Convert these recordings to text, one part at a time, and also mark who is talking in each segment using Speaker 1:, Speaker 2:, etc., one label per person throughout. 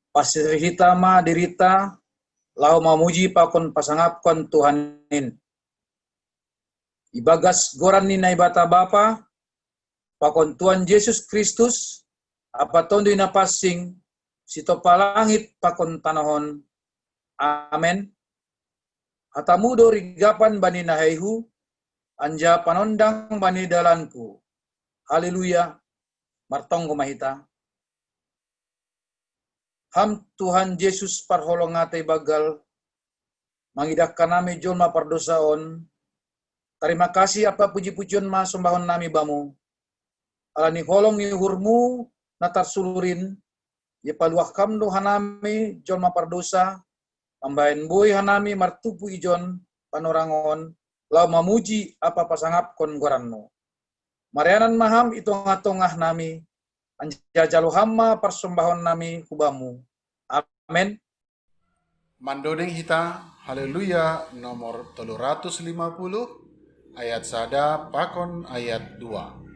Speaker 1: Pasir hitama dirita, lau mamuji pakon pasangapkon Tuhanin. Ibagas goran ni na ibata Bapa, pakon Tuhan Yesus Kristus, apa tondo na passing, sito palangit pakon tanahon. Amen. Hatamudo rigapan bani nahaihu, anja panondang bani dalanku. Haleluya, martong kumahita. Ham Tuhan Yesus parholong ngatai bagal, mangidakkan nami jolma pardosaon. Terima kasih apa puji-pujian ma sembahon nami bamu. Alani holong ni hurmu natar sulurin, ye paluah kamdo hanami jolma pardosa, ambain boy hanami martupu ijon panorangon, lau mamuji apa pasangap kon goranno. Marianan maham itu ngatongah nami, anjajalo hamma persembahon nami kubamu. Amen.
Speaker 2: Mandodeng hita, haleluya, nomor 350, ayat sada pakon ayat 2.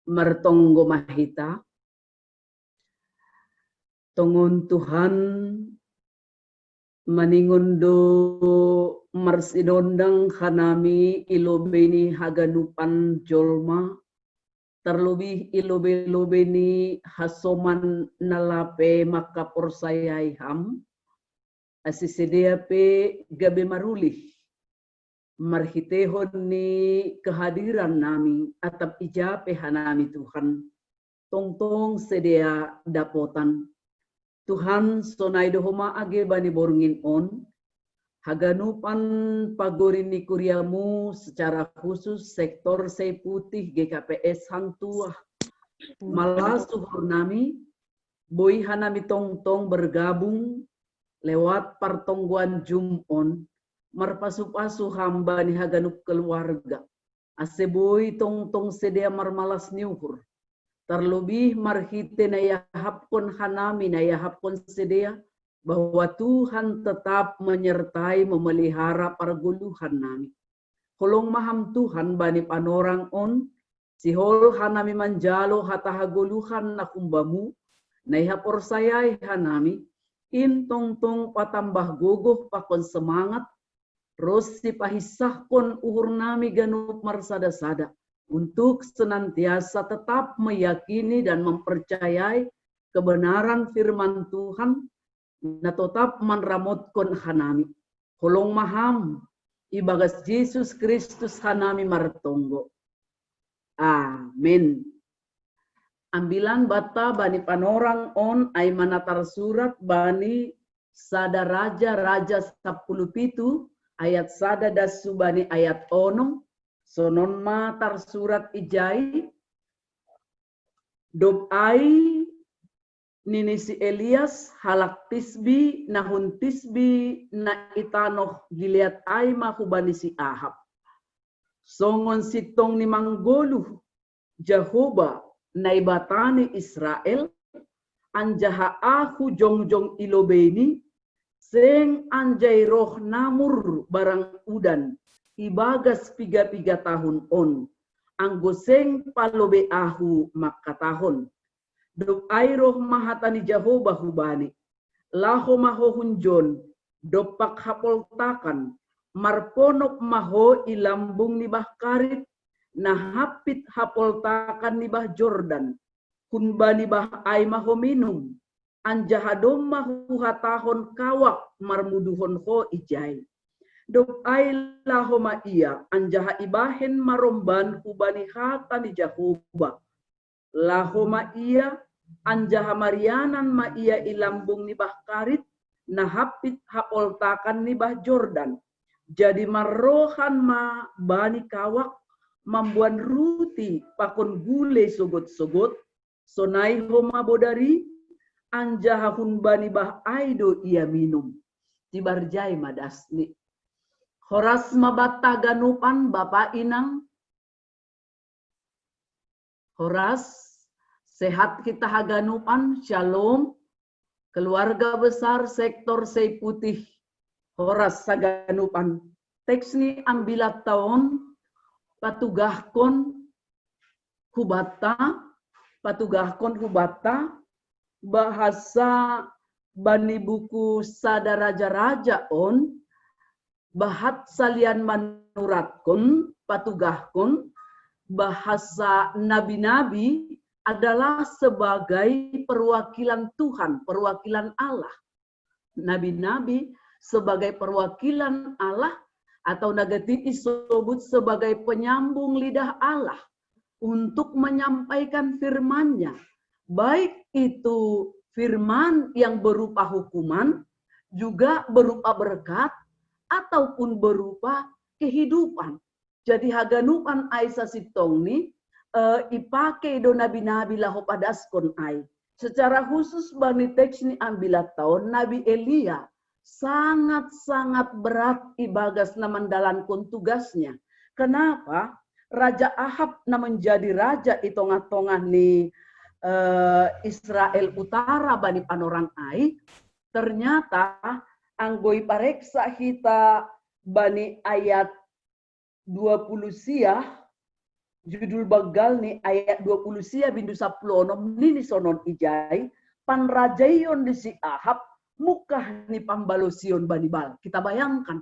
Speaker 3: Martonggo mahita, tongon Tuhan maningondo marsidondang hanami ilobeni haganupan jolma, terlebih ilobe-lobeni hasoman nalape makaporsayai ham, asisedia pe gabe marulih, marhitehon ni kehadiran nami atap ijape hanami Tuhan, tong-tong sedia dapotan. Tuhan sonai dohoma age bani borngin on, haganupan pagorini kuriamu secara khusus sektor sei putih GKPS Hangtua. Malah suhur nami, boy hanami tong-tong bergabung lewat partongguan Jumon, marpasu-pasu hamba ni haganup keluarga. Aseboy tong-tong sedia marmalas niuhur. Terlebih marhite na yahapkon hanami na yahapkon sedia bahwa Tuhan tetap menyertai memelihara perguluhan nami. Kolong maham Tuhan bani panorang on, sihol hanami manjalo hatahaguluhan na kumbamu, na ihapor sayay hanami, intong-tong patambah gogoh pakon semangat, ros si pahisahkon uhur nami ganup marsada-sada, untuk senantiasa tetap meyakini dan mempercayai kebenaran firman Tuhan na tetap manramotkon hanami. Holong maham, ibagas Yesus Kristus hanami martonggo. Amin. Ambilan bata bani panorang on ay manatar surat bani sada raja 10 ayat sada dasu bani ayat onong. Sonon matar surat ijai, dob ai nini si Elias halak tisbi nahun tisbi na itanoh Gilead ay mahubani si Ahab. Songon sitong ni manggoluh Jehovah na ibatani Israel anjaha aku jongjong ilobeni seng anjay roh namur barang udan ibagas piga tahun on anggo seng palobe ahu makatahon dok ay roh mahatani Jehovah hubani laho maho hunjon dopak hapoltakan marponok maho ilambung nibah karit na hapit hapoltakan nibah Jordan kunbani bah ay maho minum anjahadom mahu hatahon kawak marmuduhon ho ijay. Dok ay lahoma iya anjaha ibahen maromban hubani hata ni Jehovah. Lahoma iya anjaha marianan ma iya ilambung ni bah karit na hapit hapoltakan ni bah Jordan. Jadi marrohan ma bani kawak mambuan ruti pakon gule sogot-sogot sonai homa bodari anjahun bani bah aido ia minum tibarjai madasni horas mabata ganupan Bapak Inang horas sehat kita haganupan shalom keluarga besar sektor sei putih horas saganupan teks ni ambilat tahun patugahkon hubata bahasa bani buku sada raja-raja on bahat salian manuratkon patugahkon bahasa nabi-nabi adalah sebagai perwakilan Tuhan, perwakilan Allah. Nabi-nabi sebagai perwakilan Allah atau nagati disebut sebagai penyambung lidah Allah untuk menyampaikan firman-Nya. Baik itu firman yang berupa hukuman, juga berupa berkat, ataupun berupa kehidupan. Jadi haganupan Aisyah sitong ni ipake do nabi-nabi laho padaskon ai. Secara khusus bani teks ni ambilat tahun Nabi Elia sangat-sangat berat ibagas na mandalankon tugasnya. Kenapa? Raja Ahab na menjadi raja itongah-tongah ni Israel Utara bani panorang ai ternyata anggoi pareksa kita bani ayat 20 siah judul bagal ni ayat 20 siah bindu 10 nini sonon ijai pan rajayon di si Ahab mukah ni pambalosion bani bal. Kita bayangkan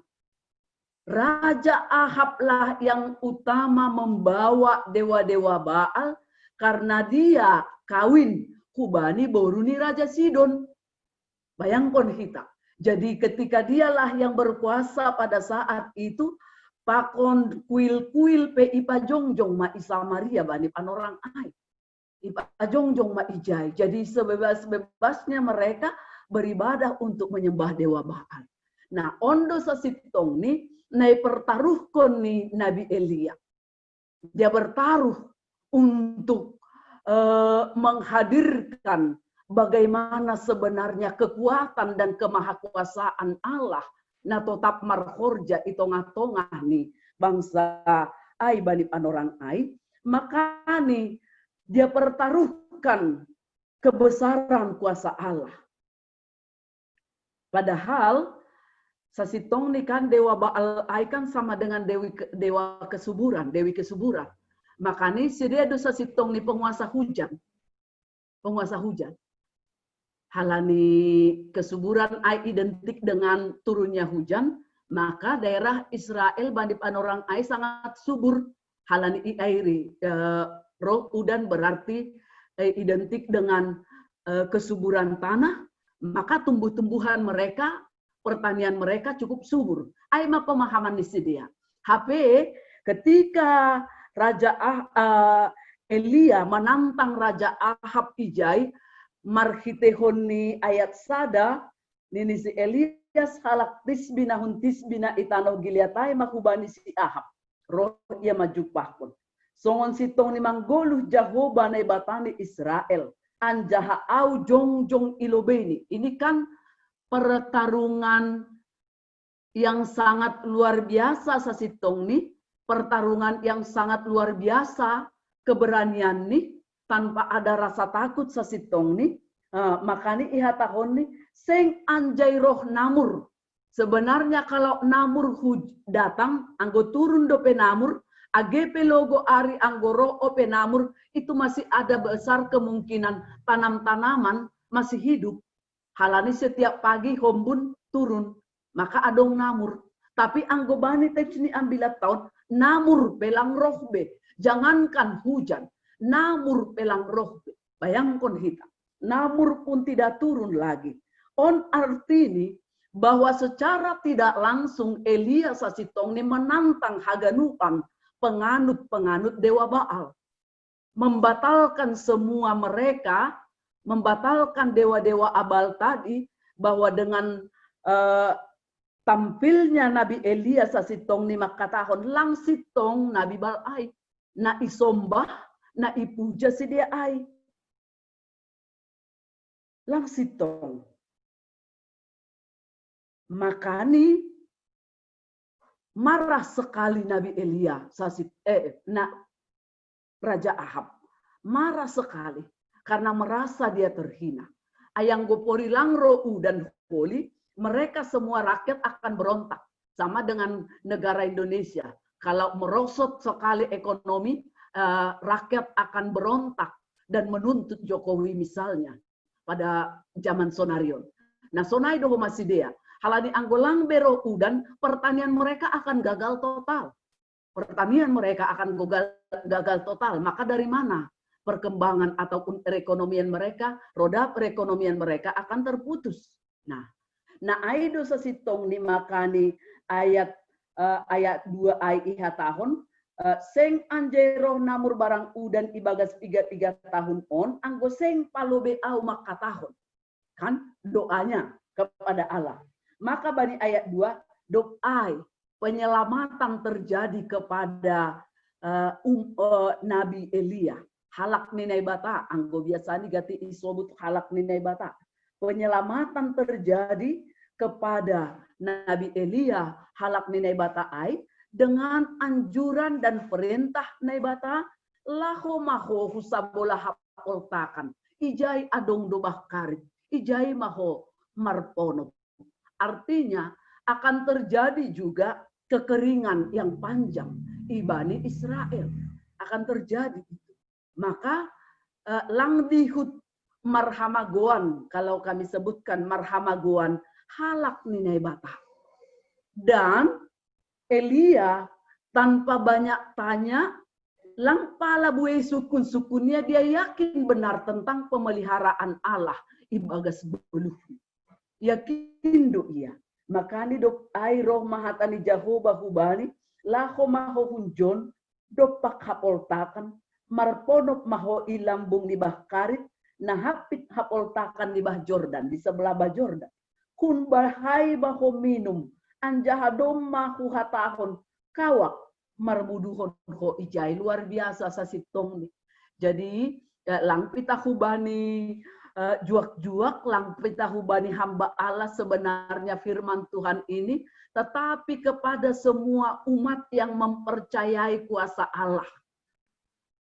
Speaker 3: Raja Ahab lah yang utama membawa dewa-dewa Baal karena dia kawin kubani boruni Raja Sidon. Bayangkan kita. Jadi ketika dialah yang berkuasa pada saat itu, pakon kuil-kuil pe ipa jongjong ma Isa Maria bani panorang ai. Ipa jongjong ma ijai. Jadi sebebas-bebasnya mereka beribadah untuk menyembah dewa Baal. Nah, ondo sasitong ni nai pertaruhkon ni Nabi Elia. Dia bertaruh untuk menghadirkan bagaimana sebenarnya kekuatan dan kemahakuasaan Allah na tetap marhorja itongah-tongah nih bangsa ai bani panorang ai, maka nih dia pertaruhkan kebesaran kuasa Allah. Padahal sasitong nih kan dewa Baal ai kan sama dengan dewa kesuburan, dewi kesuburan. Makanya si dia dosa sitong ni penguasa hujan. Penguasa hujan. Halani kesuburan ai identik dengan turunnya hujan, maka daerah Israel bani panorang ai sangat subur. Halani airi roh udan berarti identik dengan kesuburan tanah, maka tumbuh-tumbuhan mereka, pertanian mereka cukup subur. Ai mah pemahaman di dia. HP ketika Raja Elia menantang Raja Ahab ijai marhitehoni ayat sada nini si Elias halak tisbina hun tisbina itano Gileatai makubani si Ahab roh ia maju pahkon songon sitong ni manggoluh Jehovah na batani Israel anjaha au jong ilobeni. Ini kan pertarungan yang sangat luar biasa sasitong nih, pertarungan yang sangat luar biasa, keberanian nih, tanpa ada rasa takut sasitong nih. Makanya iha tahun nih, seng anjay roh namur. Sebenarnya kalau namur datang, anggo turun do penamur, AGP logo ari anggoro ope namur, itu masih ada besar kemungkinan tanam-tanaman masih hidup. Halani setiap pagi hombun turun, maka adong namur. Tapi anggo bani tekni ambilat tahun, namur pelang rohbe. Jangankan hujan, namur pelang rohbe. Bayangkan kita, namur pun tidak turun lagi. On artini bahwa secara tidak langsung Elia sasitong ini menantang Haganupan, penganut-penganut Dewa Baal. Membatalkan semua mereka, membatalkan dewa-dewa abal tadi, bahwa dengan tampilnya Nabi Elia sasitong ni makatahon lang sitong Nabi Balai, na isombah, na ipuja si dia ay. Lang sitong. Makani marah sekali Nabi Elia Raja Ahab. Marah sekali karena merasa dia terhina. Ayang gopori langro dan poli, mereka semua rakyat akan berontak. Sama dengan negara Indonesia. Kalau merosot sekali ekonomi, rakyat akan berontak dan menuntut Jokowi misalnya pada zaman Sonarion. Nah, Sonai doho masih dia. Halani anggolang bero udan, pertanian mereka akan gagal total. Pertanian mereka akan gagal total. Maka dari mana perkembangan ataupun perekonomian mereka, roda perekonomian mereka akan terputus. Nah aido sasitong ni makani ayat 2 ay iha tahun, seng anjero namur barang udan ibagas 3 tahun on, anggo seng palobe au maka tahun. Kan doanya kepada Allah. Maka bani ayat 2, doai penyelamatan terjadi kepada Nabi Elia. Halak ninai bata, anggo biasa gati isobut halak ninai bata. Penyelamatan terjadi kepada Nabi Elia, halak ninai bata ai, dengan anjuran dan perintah naibata, laho maho husabola hapoltakan, ijai adong dobah karit, ijai maho marpono. Artinya akan terjadi juga kekeringan yang panjang ibani Israel akan terjadi. Maka lang dihut marhamagoan, kalau kami sebutkan marhamagoan, halak ninai bata. Dan Elia tanpa banyak tanya, lang pala buai sukun-sukunnya, dia yakin benar tentang pemeliharaan Allah ibagas buluh. Yakin do ia. Makani dok ai roh mahatani Jehovah hubani, laho maho hunjon, dopak hapoltakan, marponop maho ilambung di bah karit, nahapit hapoltakan di bah Jordan, di sebelah bah Jordan. Kun bahai baho minum, anjahadom mahu hatahon, kawak, marmuduhon ho ijai, luar biasa sasitong nih. Jadi, lang pitahubani, juak-juak lang pitahubani hamba Allah, sebenarnya firman Tuhan ini, tetapi kepada semua umat yang mempercayai kuasa Allah.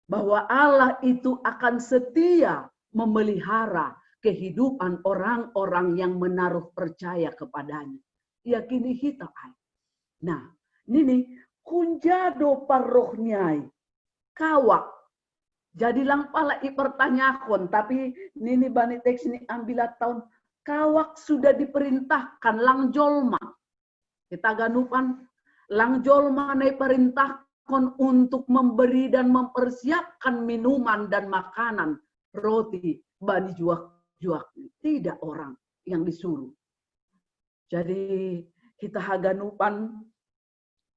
Speaker 3: Bahwa Allah itu akan setia memelihara kehidupan orang-orang yang menaruh percaya kepadanya. Yakini kita. Nah, ini kunjado parrohnyai, kawak. Jadi lang pala ipertanyakan, tapi nini bani teks ini ambilat tahun, kawak sudah diperintahkan lang jolma. Kita ganupan, lang jolma na iperintahkan untuk memberi dan mempersiapkan minuman dan makanan, roti, bani juak-juak. Tidak orang yang disuruh. Jadi kita haganupan,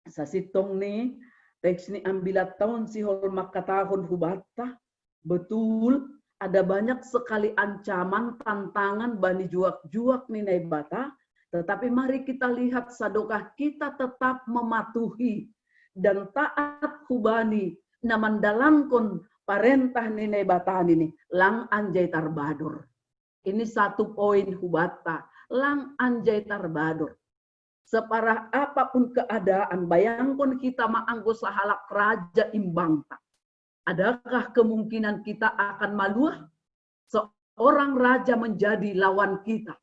Speaker 3: sasitong nih, teks ini ambilat tahun si hol makatahon hubata, betul ada banyak sekali ancaman, tantangan bani juak-juak ninai bata, tetapi mari kita lihat sadokah kita tetap mematuhi dan taat hubani na mandalamkon parentah nini batahan ini lang anjay tarbadur. Ini satu poin hubata, lang anjay tarbadur. Separah apapun keadaan, bayangkan kita maanggo sahalak raja imbangta. Adakah kemungkinan kita akan maluah? Seorang raja menjadi lawan kita.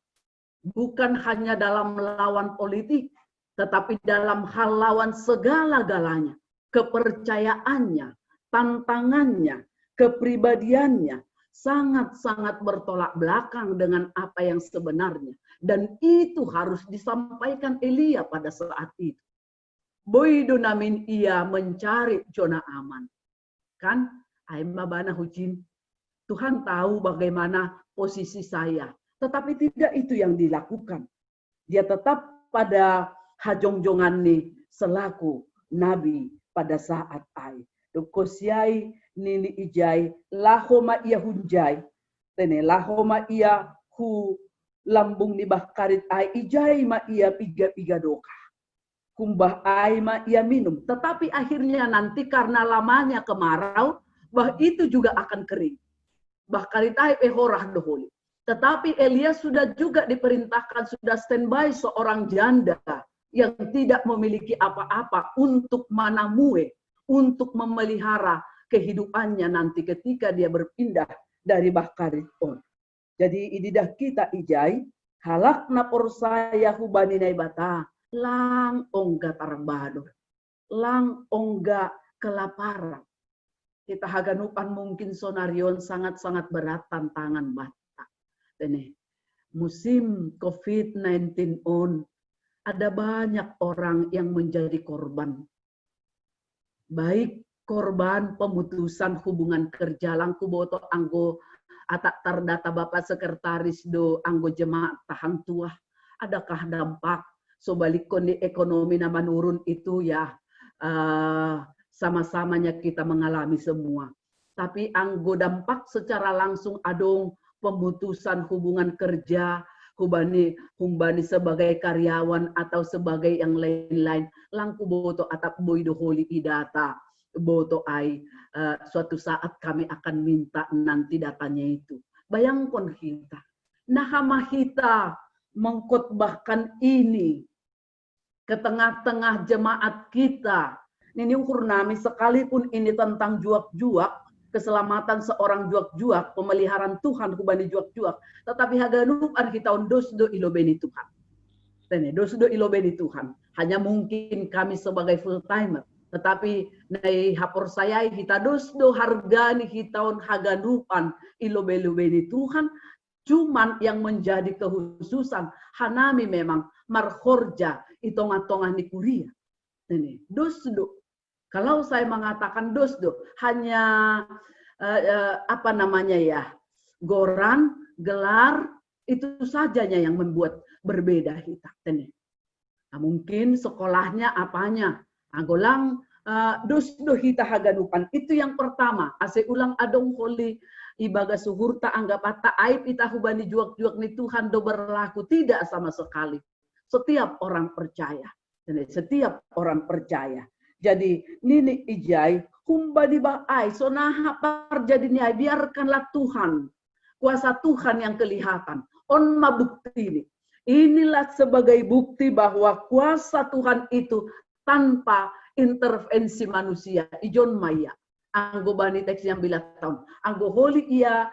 Speaker 3: Bukan hanya dalam lawan politik, tetapi dalam hal lawan segala-galanya. Kepercayaannya, tantangannya, kepribadiannya, sangat-sangat bertolak belakang dengan apa yang sebenarnya. Dan itu harus disampaikan Elia pada saat itu. Boido namin ia mencari zona aman. Kan? Aima bana hujin. Tuhan tahu bagaimana posisi saya. Tetapi tidak itu yang dilakukan. Dia tetap pada hajongjongan nih selaku nabi pada saat ai. Dokosiai nini ijai lahoma ia hunjai. Tene lahoma ia hu lambung ni bakarit ai ijai ma ia piga-piga doka. Kumbah ai ma ia minum. Tetapi akhirnya nanti karena lamanya kemarau, bah itu juga akan kering. Bakarit ai pehorah doholi. Tetapi Elia sudah juga diperintahkan, sudah standby seorang janda yang tidak memiliki apa-apa untuk manamue, untuk memelihara kehidupannya nanti ketika dia berpindah dari Bakarit on. Jadi ididah kita ijai, halakna porsaya hubani naibata, lang ongga tarbadur, lang ongga kelaparan. Kita haganupan mungkin sonarion sangat-sangat berat tantangan bata. Ini musim COVID-19 on, ada banyak orang yang menjadi korban. Baik korban pemutusan hubungan kerja, langku boto anggo atak terdata Bapak Sekretaris do anggo jemaat tahang tua. Adakah dampak sobalik kondi ekonomi na menurun itu ya sama-samanya kita mengalami semua. Tapi anggo dampak secara langsung adong pemutusan hubungan kerja, humbani sebagai karyawan atau sebagai yang lain-lain. Langku boto atap boido holi idata, boto ai suatu saat kami akan minta nanti datanya itu. Bayangkan kita, nahama kita mengkhotbahkan ini ke tengah-tengah jemaat kita. Ini ukur nami sekalipun ini tentang juak-juak, keselamatan seorang juak-juak, pemeliharaan Tuhan kubani juak-juak, tetapi haganupan kita on dosdo ilobeni Tuhan. Tene dosdo ilobeni Tuhan. Hanya mungkin kami sebagai full timer, tetapi nai hapor saya kita dosdo hargani kita on haganupan ilobeni Tuhan. Cuman yang menjadi kehususan hanami memang marhorja itonga-tonga ni kuria. Tene dosdo. Kalau saya mengatakan dosdo, hanya apa namanya ya, goran, gelar, itu sajanya yang membuat berbeda kita. Nah, mungkin sekolahnya apanya, agolang dosdo hita haganupan. Itu yang pertama. Ase ulang adong holi ibaga suhurta anggap ata aib ita hubani juak-juak ni Tuhan do berlaku. Tidak sama sekali. Setiap orang percaya. Setiap orang percaya. Jadi nini ijai humba di baai sonaha parjadinya biarkanlah Tuhan, kuasa Tuhan yang kelihatan. On mabukti ini. Inilah sebagai bukti bahwa kuasa Tuhan itu tanpa intervensi manusia. Ijon maya. Anggo bani teks yang bila tahun. Anggo holi ia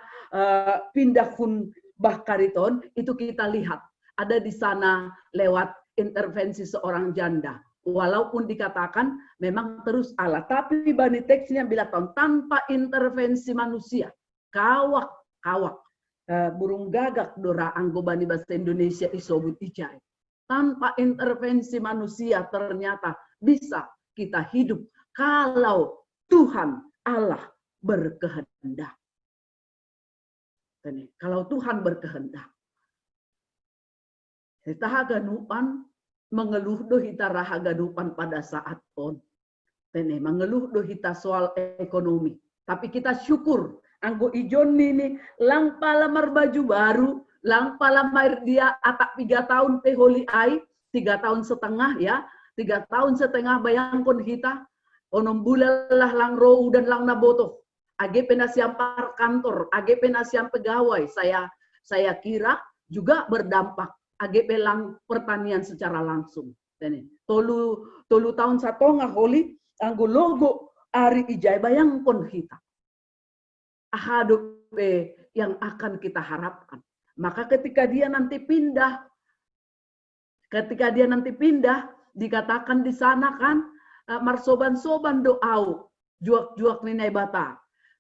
Speaker 3: pindah kun bahkariton itu kita lihat ada di sana lewat intervensi seorang janda. Walaupun dikatakan memang terus Allah, tapi bani teksnya bila tahun tanpa intervensi manusia, kawak burung gagak dora anggo bani bahasa Indonesia isobut ijai. Tanpa intervensi manusia ternyata bisa kita hidup kalau Tuhan Allah berkehendak. Kalau Tuhan berkehendak. Kita haganupan mengeluh do hita rahagadupan pada saat on. Mengeluh do hita soal ekonomi. Tapi kita syukur. Anggo ijon ini lang palamar baju baru. Lang palamar dia atak 3 tahun teholi ai. 3 tahun setengah ya. 3 tahun setengah bayangkon kita. Onom bulalah lang rohu dan lang naboto. AGP nasiam kantor, AGP nasiam pegawai, saya kira juga berdampak AGP pertanian secara langsung. Tolu tahun satonga holi anggo logo ari ijai bayangkon kita. Ahado yang akan kita harapkan. Maka ketika dia nanti pindah, dikatakan di sana kan, marsoban-soban doau, juak-juak ninai bata.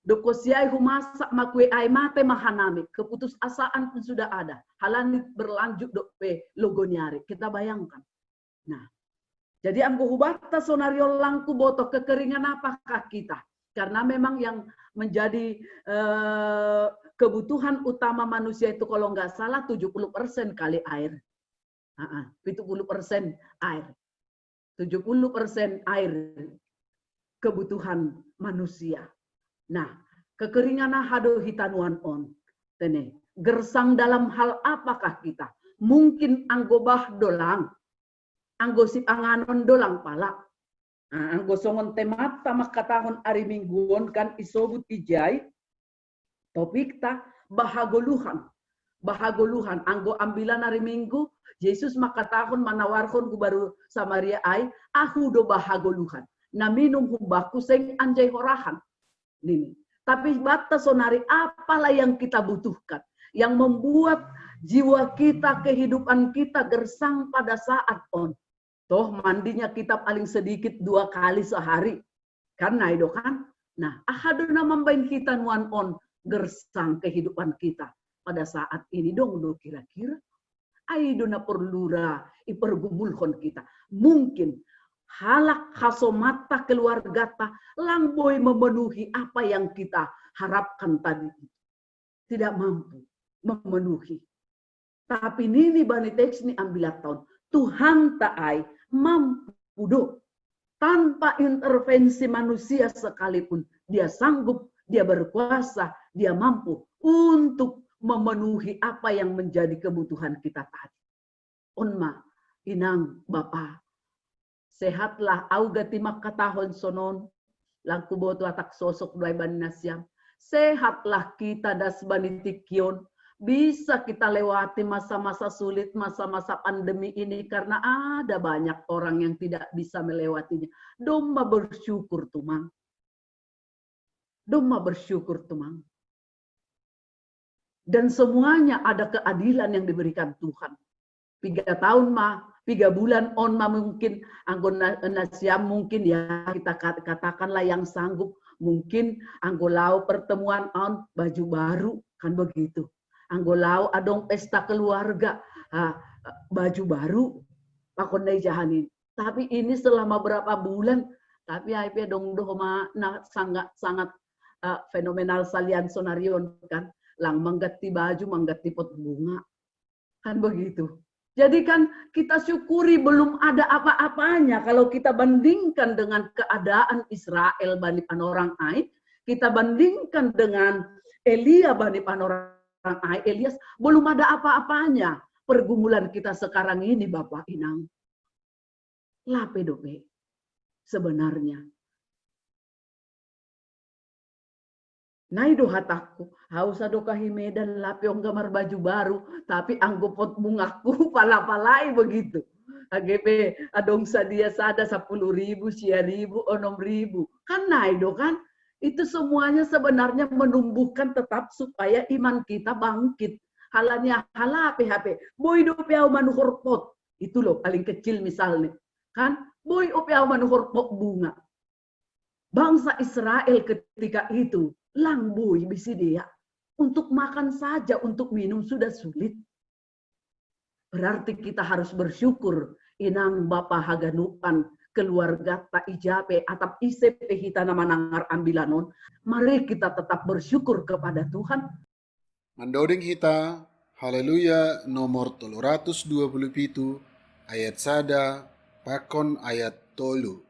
Speaker 3: Doko siai humasa makwe ai mate mahanami. Keputusasaan pun sudah ada. Halani berlanjut dope logo nyari. Kita bayangkan. Nah, jadi anggo hubata sonario langku boto kekeringan apakah kita? Karena memang yang menjadi kebutuhan utama manusia itu kalau nggak salah 70% kali air. 70% air. 70% air kebutuhan manusia. Nah, kekeringan hado hitanuan on. Gersang dalam hal apakah kita? Mungkin anggo bah dolang. Anggo sip anganon dolang pala. Anggo songon temata makatahon ari mingguon kan isobut ijai. Topik ta bahagoluhan. Bahagoluhan. Anggo ambilan hari minggu. Yesus makatahon manawarhon baru Samaria ai. Aku do bahagoluhan. Na minum humbaku seng anjay horahan. Ini. Tapi batas sonari apalah yang kita butuhkan. Yang membuat jiwa kita, kehidupan kita gersang pada saat on. Toh mandinya kita paling sedikit 2 kali sehari. Karena itu kan. Nah, ahaduna mambain kita nuan on gersang kehidupan kita pada saat ini dong do kira-kira. Aiduna perlura ipergumulhon kita. Mungkin halak hasomata keluarga ta langboy memenuhi apa yang kita harapkan tadi. Tidak mampu memenuhi. Tapi nini bani teks ni ambilat tahun. Tuhan ta'ai mampu do. Tanpa intervensi manusia sekalipun. Dia sanggup, dia berkuasa, dia mampu untuk memenuhi apa yang menjadi kebutuhan kita tadi. Onma, inang, bapa, sehatlah auga timak katahon sonon, langku boto atak sosok dua ban nasyam. Sehatlah kita das banitikion, bisa kita lewati masa-masa sulit, masa-masa pandemi ini karena ada banyak orang yang tidak bisa melewatinya. Domba bersyukur tumang. Domba bersyukur tumang. Dan semuanya ada keadilan yang diberikan Tuhan. 3 tahun mah, 3 bulan on mah mungkin anggota nasiam mungkin ya kita katakanlah yang sanggup mungkin anggolau pertemuan on baju baru kan begitu. Anggolau adong pesta keluarga baju baru pakondai jahanin. Tapi ini selama berapa bulan tapi IP dong sangat fenomenal salian sonarion kan. Lang menggati baju, menggati pot bunga. Kan begitu. Jadi kan kita syukuri belum ada apa-apanya. Kalau kita bandingkan dengan keadaan Israel Bani Panorang Ai, kita bandingkan dengan Elia Bani Panorang Ai, Elias, belum ada apa-apanya. Pergumulan kita sekarang ini Bapak Inang. Lape dope sebenarnya. Naido hataku, haus ado kahimedan lapiong gamar baju baru, tapi anggo pot bungaku pala-palai begitu. AGP adong sadia sada 10.000, 6.000, 6.000. Kan naido kan? Itu semuanya sebenarnya menumbuhkan tetap supaya iman kita bangkit. Halanya hala PHP, boy do piau manuhur pot. Itu loh paling kecil misalnya. Kan? Boy o piau manuhur pot bunga. Bangsa Israel ketika itu langboy bisi dia. Untuk makan saja, untuk minum sudah sulit. Berarti kita harus bersyukur. Inang Bapa Haganupan, keluarga ta ijape, atap isep hitana manangar ambilanon. Mari kita tetap bersyukur kepada Tuhan.
Speaker 2: Mandoding hita, haleluya nomor 327, ayat sada, pakon ayat tolu.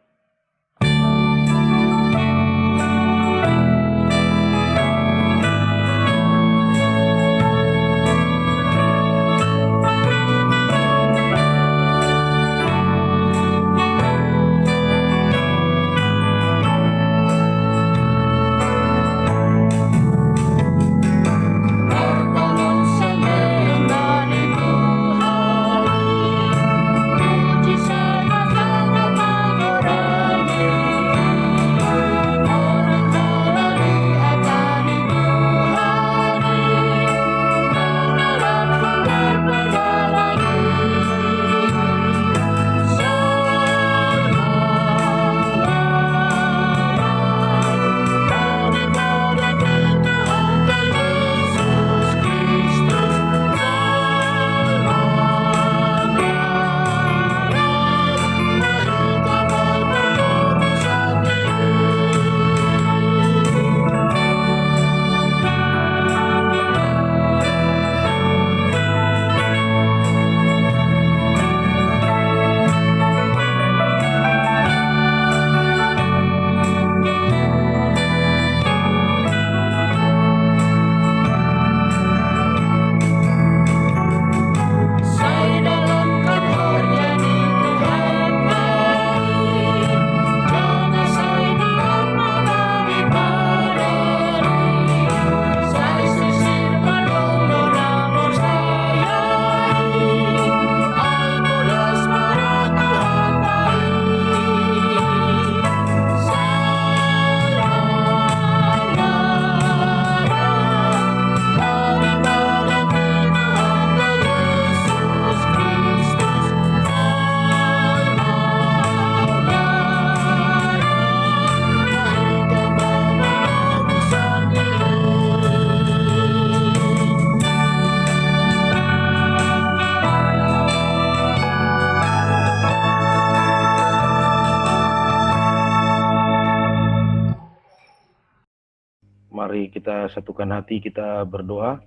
Speaker 4: Mari kita satukan hati, kita berdoa.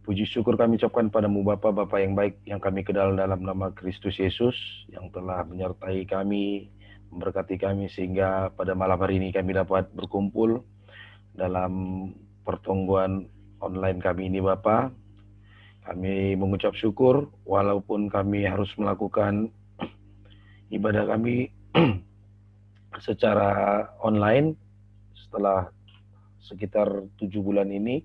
Speaker 4: Puji syukur kami ucapkan padamu Bapa yang baik, yang kami kenal dalam nama Kristus Yesus, yang telah menyertai kami, memberkati kami, sehingga pada malam hari ini kami dapat berkumpul dalam pertemuan online kami ini Bapa. Kami mengucap syukur, walaupun kami harus melakukan ibadah kami secara online setelah sekitar 7 bulan ini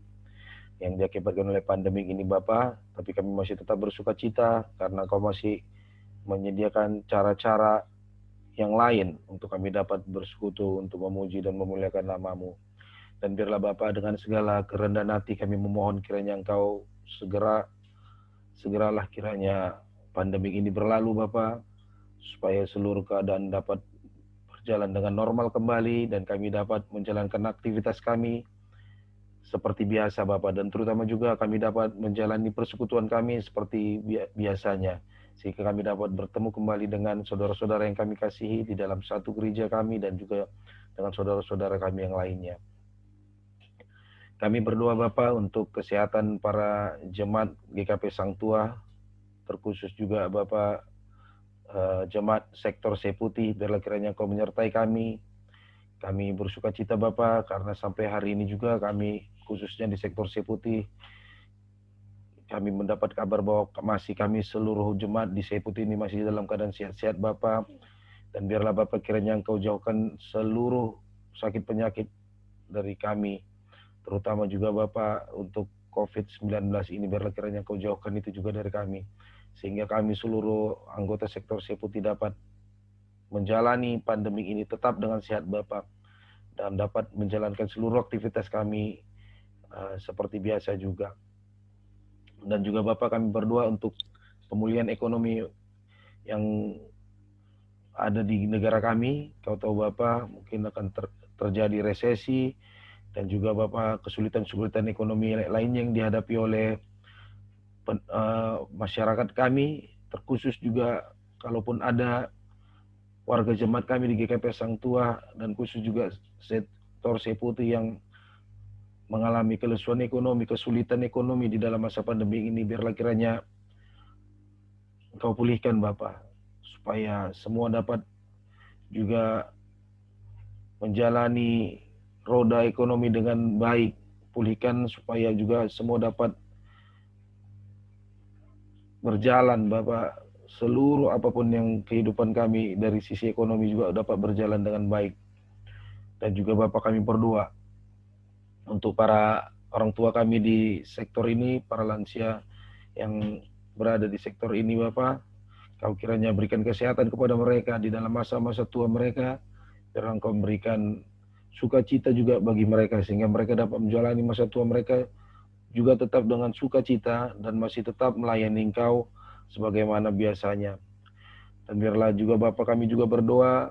Speaker 4: yang diakibatkan oleh pandemi ini Bapa, tapi kami masih tetap bersuka cita karena Kau masih menyediakan cara-cara yang lain untuk kami dapat bersekutu untuk memuji dan memuliakan nama-Mu. Dan biarlah Bapa, dengan segala kerendahan hati kami memohon kiranya Engkau segeralah kiranya pandemi ini berlalu Bapa, supaya seluruh keadaan dapat berjalan dengan normal kembali dan kami dapat menjalankan aktivitas kami seperti biasa Bapak, dan terutama juga kami dapat menjalani persekutuan kami seperti biasanya, sehingga kami dapat bertemu kembali dengan saudara-saudara yang kami kasihi di dalam satu gereja kami dan juga dengan saudara-saudara kami yang lainnya. Kami berdoa Bapak untuk kesehatan para jemaat GKP Sang Tua, terkhusus juga Bapak jemaat sektor Seputi, biarlah kiranya Kau menyertai kami. Kami bersuka cita Bapak karena sampai hari ini juga kami khususnya di sektor Seputi kami mendapat kabar bahwa kami seluruh jemaat di Seputi ini masih dalam keadaan sehat-sehat Bapak, dan biarlah Bapak kiranya Engkau jauhkan seluruh sakit penyakit dari kami, terutama juga Bapak untuk COVID-19 ini, biarlah kiranya Engkau jauhkan itu juga dari kami, sehingga kami seluruh anggota sektor Seputi dapat menjalani pandemi ini tetap dengan sehat Bapak, dan dapat menjalankan seluruh aktivitas kami seperti biasa juga. Dan juga Bapak, kami berdoa untuk pemulihan ekonomi yang ada di negara kami. Kau tahu Bapak, mungkin akan terjadi resesi dan juga Bapak kesulitan-kesulitan ekonomi lainnya yang dihadapi oleh masyarakat kami, terkhusus juga kalaupun ada warga jemaat kami di GKP Sang Tua dan khusus juga sektor Seputi yang mengalami kelesuan ekonomi, kesulitan ekonomi di dalam masa pandemi ini, biarlah kiranya Engkau pulihkan Bapak, supaya semua dapat juga menjalani roda ekonomi dengan baik. Pulihkan supaya juga semua dapat berjalan Bapak, seluruh apapun yang kehidupan kami dari sisi ekonomi juga dapat berjalan dengan baik. Dan juga Bapak, kami berdoa untuk para orang tua kami di sektor ini, para lansia yang berada di sektor ini Bapak, Kau kiranya berikan kesehatan kepada mereka di dalam masa-masa tua mereka, biar Engkau memberikan sukacita juga bagi mereka, sehingga mereka dapat menjalani masa tua mereka juga tetap dengan sukacita dan masih tetap melayani Engkau sebagaimana biasanya. Dan biarlah juga Bapak, kami juga berdoa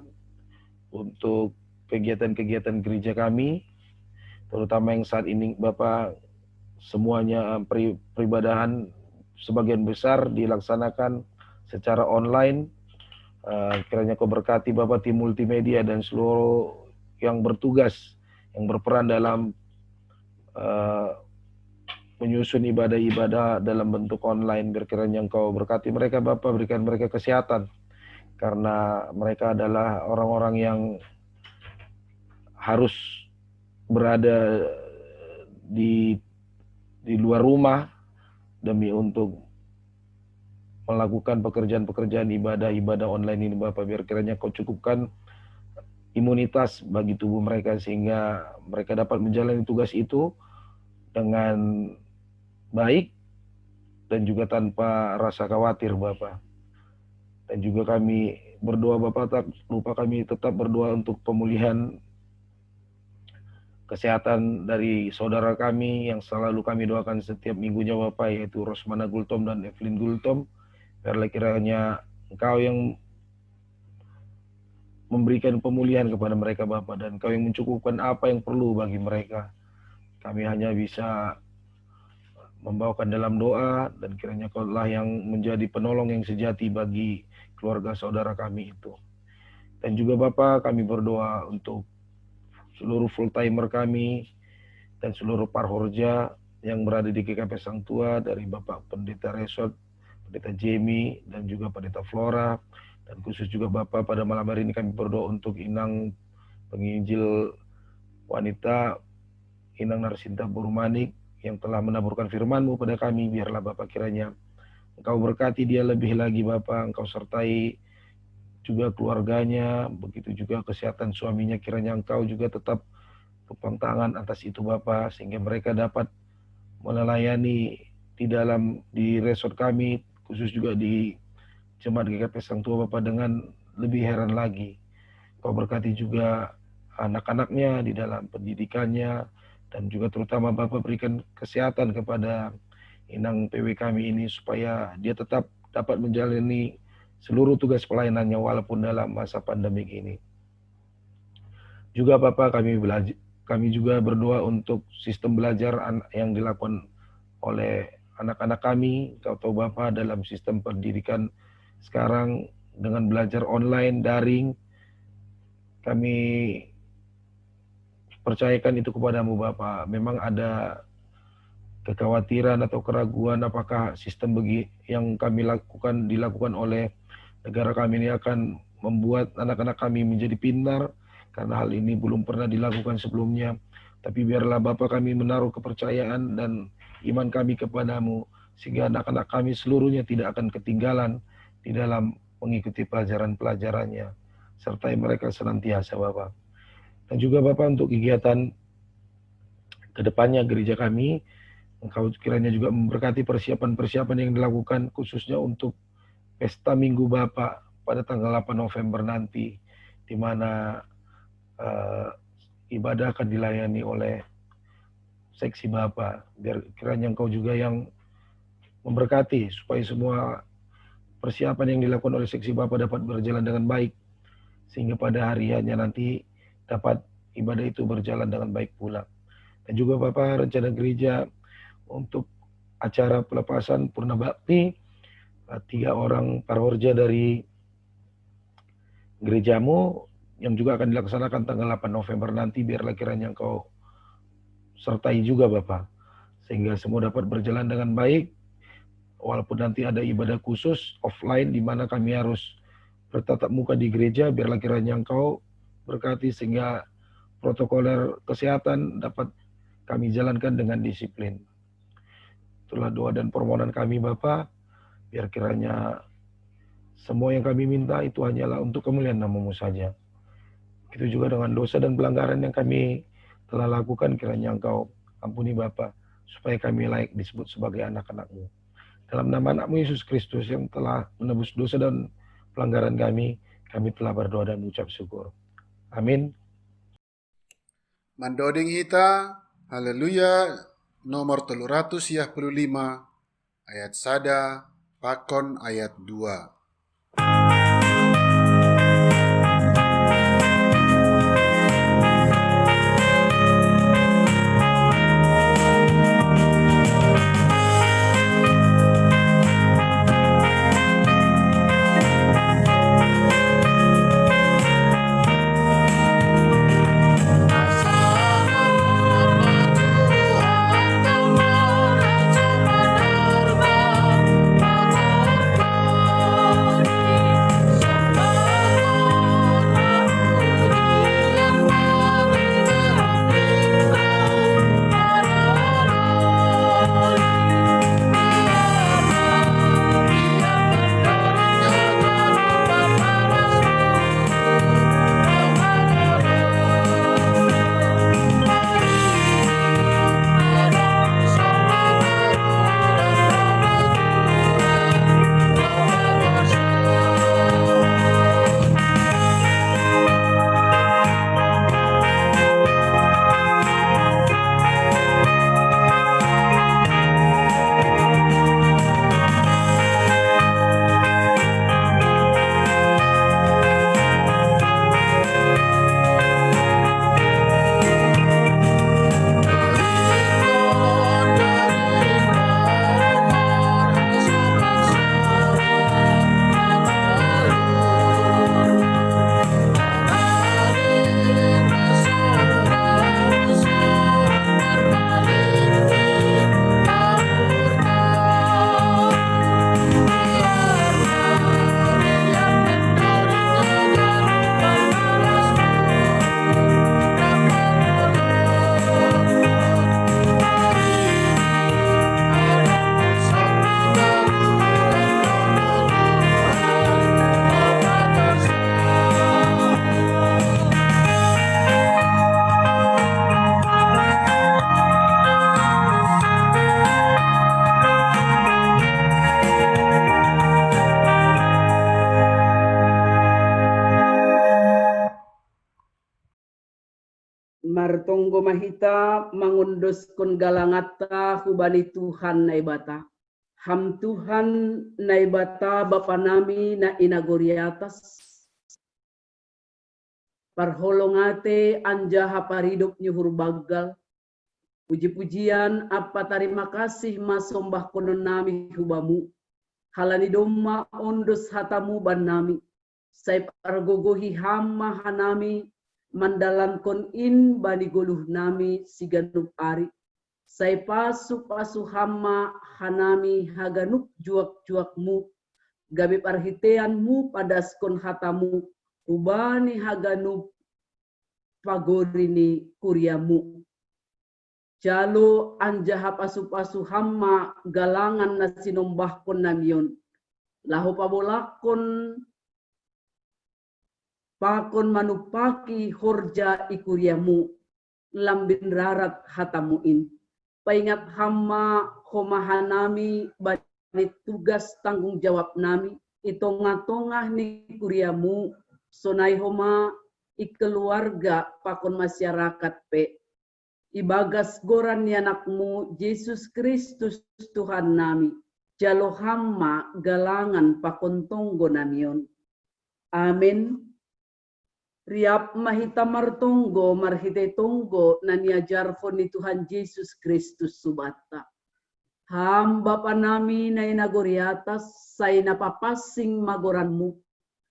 Speaker 4: untuk kegiatan-kegiatan gereja kami, terutama yang saat ini Bapak semuanya peribadahan sebagian besar dilaksanakan secara online. Kiranya Kau berkati Bapak tim multimedia dan seluruh yang bertugas, yang berperan dalam menyusun ibadah-ibadah dalam bentuk online. Biar kiranya Engkau berkati mereka Bapak, berikan mereka kesehatan, karena mereka adalah orang-orang yang harus berada di luar rumah demi untuk melakukan pekerjaan-pekerjaan ibadah online ini Bapak. Biar kiranya Kau cukupkan imunitas bagi tubuh mereka, sehingga mereka dapat menjalani tugas itu dengan baik dan juga tanpa rasa khawatir Bapak. Dan juga kami berdoa Bapak, tak lupa kami tetap berdoa untuk pemulihan kesehatan dari saudara kami yang selalu kami doakan setiap minggunya Bapak, yaitu Rosmana Gultom dan Evelyn Gultom. Biarlah kiranya Engkau yang memberikan pemulihan kepada mereka Bapak, dan Engkau yang mencukupkan apa yang perlu bagi mereka. Kami hanya bisa membawakan dalam doa, dan kiranya Kau lah yang menjadi penolong yang sejati bagi keluarga saudara kami itu. Dan juga Bapak, kami berdoa untuk seluruh full timer kami dan seluruh parhorja yang berada di GKP Sang Tua, dari Bapak Pendeta Resort, Pendeta Jamie, dan juga Pendeta Flora, dan khusus juga Bapak, pada malam hari ini kami berdoa untuk Inang penginjil wanita, Inang Narsinta Burumanik, yang telah menaburkan firman-Mu pada kami. Biarlah Bapak kiranya Engkau berkati dia lebih lagi Bapak, Engkau sertai juga keluarganya, begitu juga kesehatan suaminya, kiranya Engkau juga tetap tupang tangan atas itu Bapak, sehingga mereka dapat melayani di resort kami, khusus juga di Jemaat GKP Sang Tua Bapak, dengan lebih heran lagi. Kau berkati juga anak-anaknya di dalam pendidikannya, dan juga terutama Bapak berikan kesehatan kepada Inang PW kami ini, supaya dia tetap dapat menjalani seluruh tugas pelayanannya walaupun dalam masa pandemik ini. Juga Bapak, kami juga berdoa untuk sistem belajar yang dilakukan oleh anak-anak kami. Kau tahu Bapak, dalam sistem pendidikan sekarang dengan belajar online, daring, kami percayakan itu kepadamu Bapak. Memang ada kekhawatiran atau keraguan apakah sistem yang kami dilakukan oleh negara kami ini akan membuat anak-anak kami menjadi pintar, karena hal ini belum pernah dilakukan sebelumnya. Tapi biarlah Bapak, kami menaruh kepercayaan dan iman kami kepadamu, sehingga anak-anak kami seluruhnya tidak akan ketinggalan di dalam mengikuti pelajaran-pelajarannya. Sertai mereka senantiasa Bapak. Dan juga Bapak, untuk kegiatan kedepannya gereja kami, Engkau kiranya juga memberkati persiapan-persiapan yang dilakukan khususnya untuk Pesta Minggu Bapa pada tanggal 8 November nanti, di mana ibadah akan dilayani oleh seksi Bapa. Biar kiranya Engkau juga yang memberkati supaya semua persiapan yang dilakukan oleh seksi Bapa dapat berjalan dengan baik, sehingga pada hariannya nanti dapat ibadah itu berjalan dengan baik pula. Dan juga Bapak, rencana gereja untuk acara pelepasan Purna Bakti 3 orang parhorja dari gerejamu yang juga akan dilaksanakan tanggal 8 November nanti, biarlah kiranya Engkau sertai juga Bapak, sehingga semua dapat berjalan dengan baik, walaupun nanti ada ibadah khusus offline di mana kami harus bertatap muka di gereja, biarlah kiranya Engkau berkati sehingga protokoler kesehatan dapat kami jalankan dengan disiplin. Itulah doa dan permohonan kami Bapak, biar kiranya semua yang kami minta itu hanyalah untuk kemuliaan nama-Mu saja. Itu juga dengan dosa dan pelanggaran yang kami telah lakukan, kiranya Engkau ampuni Bapa, supaya kami layak disebut sebagai anak-anak-Mu. Dalam nama anak-Mu Yesus Kristus yang telah menebus dosa dan pelanggaran kami telah berdoa dan mengucap syukur. Amin.
Speaker 2: Mandoding hita, haleluya, nomor 355, ayat sada, pakon ayat 2.
Speaker 3: Martonggo mahita mangunduskon galangata hubani Tuhan na ibata. Ham Tuhan na ibata Bapa nami na inaguri atas. Parholongate anja haparidop nyuhur bagal. Puji-pujian apa terima kasih masombah konon nami hubamu. Halani domma ondos hatamu ban nami. Sai pargogohi hamma hanami. Mandalan in bani goluh nami siganup ari. Sai pasu hamma hanami haganuk juak-juakmu. Gabi parhiteanmu padaskon hatamu. Ubani haganuk pagorini kuriamu. Jalo anjaha pasu hamma galangan na sinombahkon namion. Lahu pabolakon pakon manupaki horja ikuriamu. Lambin rarat hatamuin. Paingat hamma homahanami bani tugas tanggung jawab nami. Itonga-tongah ni kuriamu. Sonai homa ikeluarga pakon masyarakat pe. Ibagas goran ni anakmu Yesus Kristus Tuhan nami. Jalo hamma galangan pakontonggo namion. Amin. Riap mahita martonggo marhite tonggo na niajarfon ni Tuhan Yesus Kristus subata. Hamba pa nami na inagori atas say napapasing magoranmu.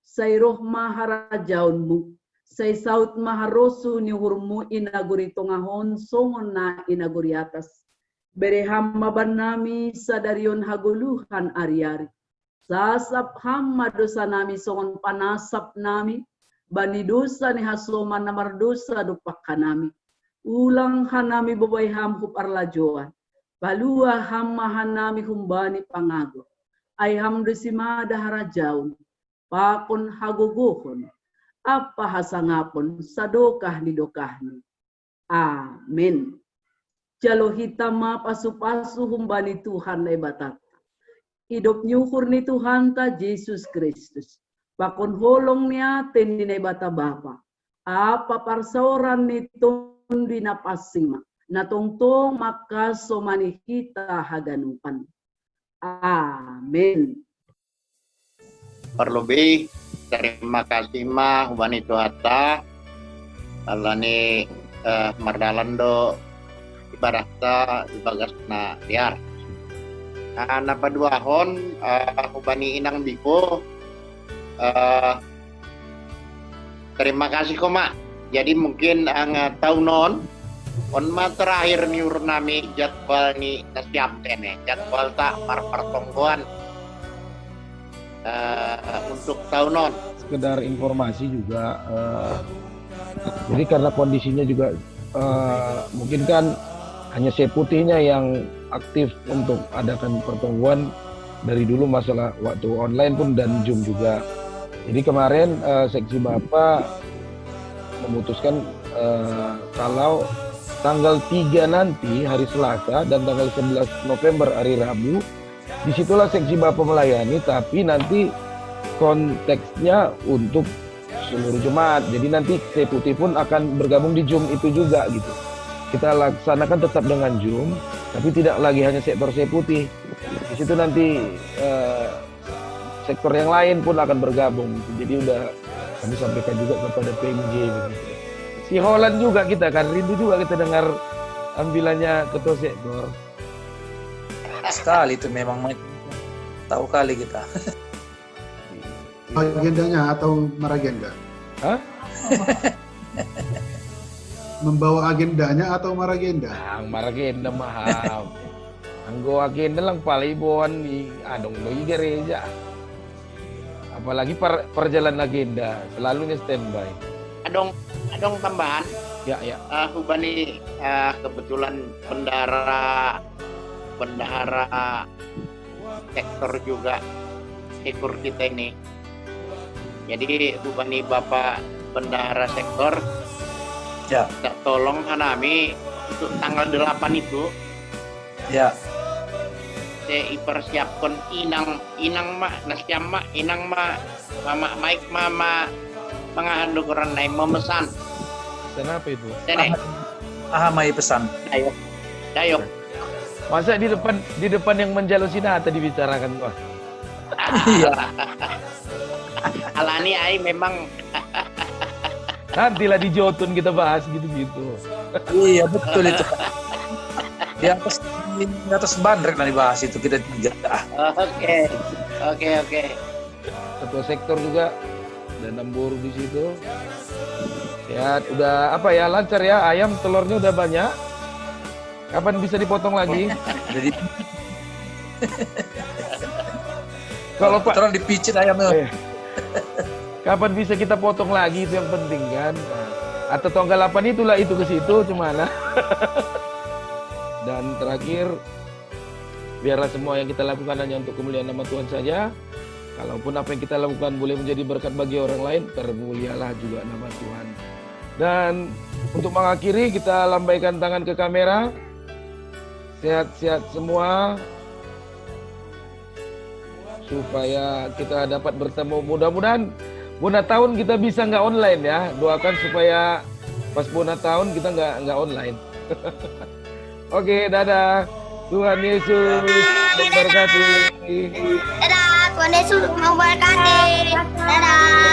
Speaker 3: Say roh maharajaonmu. Say saut maharosu ni hurmu inaguri tongahon songon na inaguri atas. Bere hamma ban nami sadarion haguluhan ari-ari. Sasap hamma dosa nami songon panasap nami. Bani dosa ni hasoman na mardosa dupak nami. Ulang hanami babay ham huparlajoan. Palua hamma hanami humbani pangago. Ay ham dosimada harajaon. Pakon hagogohon. Apa hasangapon sadokah ni dokahni. Amin. Jalo hitama pasu-pasu humbani Tuhan na ibatat. Hidup nyukur ni Tuhan ta Yesus Kristus. Pakon holong niya ten ni bata bapa. Apa parsaoran ni tundi na pasing ma. Natongtong makaso manihita haganupan. Amin.
Speaker 5: Perlebih terima kasih mah hubani Tuhata alani mardalando ibarata ibagasna liar. Napa dua hon hubani inang biko terima kasih koma. Jadi mungkin ang taunon on ma terakhir ni urnami jadwal ni nasiam tene jadwal tak pertongguan untuk tahunon.
Speaker 4: Sekedar informasi juga, jadi karena kondisinya juga mungkin kan hanya Seputihnya yang aktif untuk adakan pertemuan dari dulu masalah waktu online pun dan Zoom juga. Jadi kemarin seksi Bapak memutuskan kalau tanggal 3 nanti hari Selasa dan tanggal 11 November hari Rabu disitulah seksi Bapak melayani, tapi nanti konteksnya untuk seluruh jemaat. Jadi nanti Seputih pun akan bergabung di Zoom itu juga gitu. Kita laksanakan tetap dengan Zoom, tapi tidak lagi hanya sektor Seputih. Di situ nanti sektor yang lain pun akan bergabung. Jadi udah kami sampaikan juga kepada PMJ. Gitu. Si Holland juga kita kan rindu juga kita dengar ambilannya ketua sektor.
Speaker 1: Sekali itu memang tahu kali kita.
Speaker 2: Agendanya atau maragenda?
Speaker 4: Hah?
Speaker 2: Membawa agendanya atau maragenda?
Speaker 4: Ang maragenda mahal. Anggo agenda lang pala ibuan ni adong no gereja. Apalagi perjalanan agenda selalunya standby.
Speaker 5: Adong tambahan.
Speaker 4: Ya.
Speaker 5: Hubani kebetulan bendahara sektor juga ekor kita ini. Jadi hubani Bapak bendahara sektor
Speaker 1: Ya.
Speaker 5: tolong hanami untuk tanggal 8 itu
Speaker 1: Ya.
Speaker 5: saya persiapkan inang mak nasiam mak inang mak mama Mike mama pengahan dokuran naik memesan
Speaker 4: Kenapa itu?
Speaker 5: Nenek
Speaker 1: Ahamai pesan.
Speaker 5: Ayo.
Speaker 4: Masa di depan yang menjalo sinata dibicarakan Pak?
Speaker 1: Iya.
Speaker 5: Alani ai memang
Speaker 4: Nantilah di Jotun kita bahas gitu-gitu.
Speaker 1: Iya betul itu. Di atas bandrek nanti bahas itu kita tiga.
Speaker 5: Oke.
Speaker 4: Ketua sektor juga dan Namburu di situ. Ya udah apa ya lancar ya, ayam telurnya udah banyak. Kapan bisa dipotong lagi?
Speaker 1: Jadi
Speaker 4: Kalau Pak,
Speaker 1: terus dipicit ayamnya.
Speaker 4: kapan bisa kita potong lagi itu yang penting kan? Atau tanggal 8 itulah itu ke situ cemana? Dan terakhir, biarlah semua yang kita lakukan hanya untuk kemuliaan nama Tuhan saja. Kalaupun apa yang kita lakukan boleh menjadi berkat bagi orang lain, termulialah juga nama Tuhan. Dan untuk mengakhiri, kita lambaikan tangan ke kamera. Sehat-sehat semua. Supaya kita dapat bertemu. Mudah-mudahan Bona tahun kita bisa nggak online ya. Doakan supaya pas Bona tahun kita nggak online. Oke, dadah. Tuhan Yesus memberkati.
Speaker 6: Dadah, Tuhan Yesus memberkati. Dadah.